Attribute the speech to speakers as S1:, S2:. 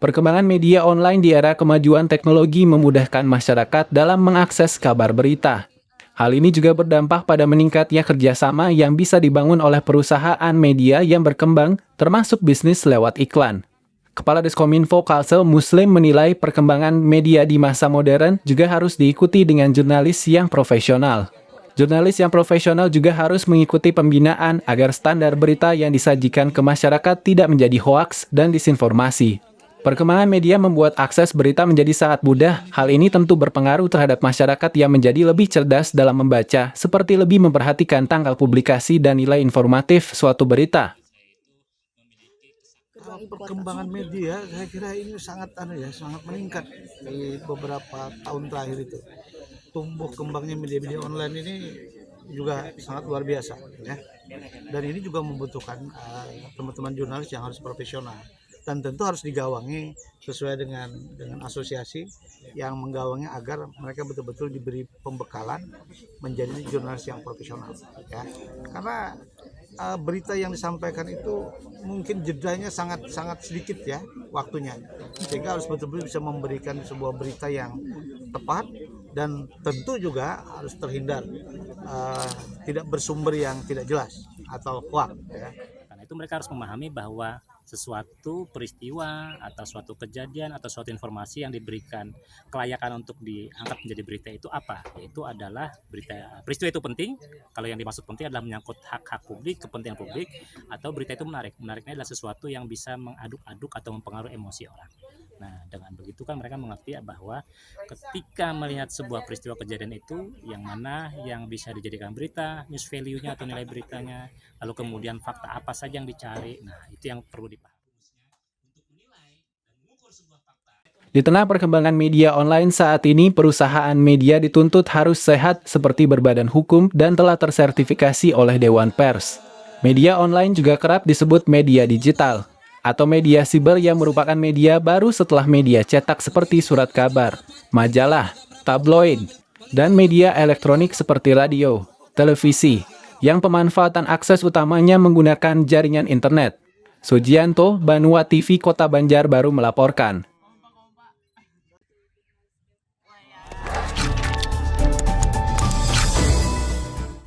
S1: Perkembangan media online di era kemajuan teknologi memudahkan masyarakat dalam mengakses kabar berita. Hal ini juga berdampak pada meningkatnya kerjasama yang bisa dibangun oleh perusahaan media yang berkembang, termasuk bisnis lewat iklan. Kepala Diskominfo Kalsel Muslim menilai perkembangan media di masa modern juga harus diikuti dengan jurnalis yang profesional. Jurnalis yang profesional juga harus mengikuti pembinaan agar standar berita yang disajikan ke masyarakat tidak menjadi hoaks dan disinformasi. Perkembangan media membuat akses berita menjadi sangat mudah. Hal ini tentu berpengaruh terhadap masyarakat yang menjadi lebih cerdas dalam membaca, seperti lebih memperhatikan tanggal publikasi dan nilai informatif suatu berita.
S2: Perkembangan media saya kira ini sangat sangat meningkat di beberapa tahun terakhir itu. Tumbuh kembangnya media-media online ini juga sangat luar biasa ya. Dan ini juga membutuhkan teman-teman jurnalis yang harus profesional dan tentu harus digawangi sesuai dengan asosiasi yang menggawangi agar mereka betul-betul diberi pembekalan menjadi jurnalis yang profesional ya. Karena berita yang disampaikan itu mungkin jedanya sangat sedikit ya waktunya, sehingga harus betul-betul bisa memberikan sebuah berita yang tepat dan tentu juga harus terhindar tidak bersumber yang tidak jelas atau hoax ya.
S3: Karena itu mereka harus memahami bahwa sesuatu peristiwa atau suatu kejadian atau suatu informasi yang diberikan kelayakan untuk diangkat menjadi berita itu apa? Yaitu adalah peristiwa itu penting. Kalau yang dimaksud penting adalah menyangkut hak-hak publik, kepentingan publik, atau berita itu menarik. Menariknya adalah sesuatu yang bisa mengaduk-aduk atau mempengaruhi emosi orang. Nah, dengan begitu kan mereka mengerti bahwa ketika melihat sebuah peristiwa kejadian itu, yang mana yang bisa dijadikan berita, news value-nya atau nilai beritanya, lalu kemudian fakta apa saja yang dicari. Nah, itu yang perlu dipahami.
S1: Di tengah perkembangan media online saat ini, perusahaan media dituntut harus sehat seperti berbadan hukum dan telah tersertifikasi oleh Dewan Pers. Media online juga kerap disebut media digital, atau media siber yang merupakan media baru setelah media cetak seperti surat kabar, majalah, tabloid, dan media elektronik seperti radio, televisi, yang pemanfaatan akses utamanya menggunakan jaringan internet. Sujianto, Banua TV Kota Banjarbaru melaporkan.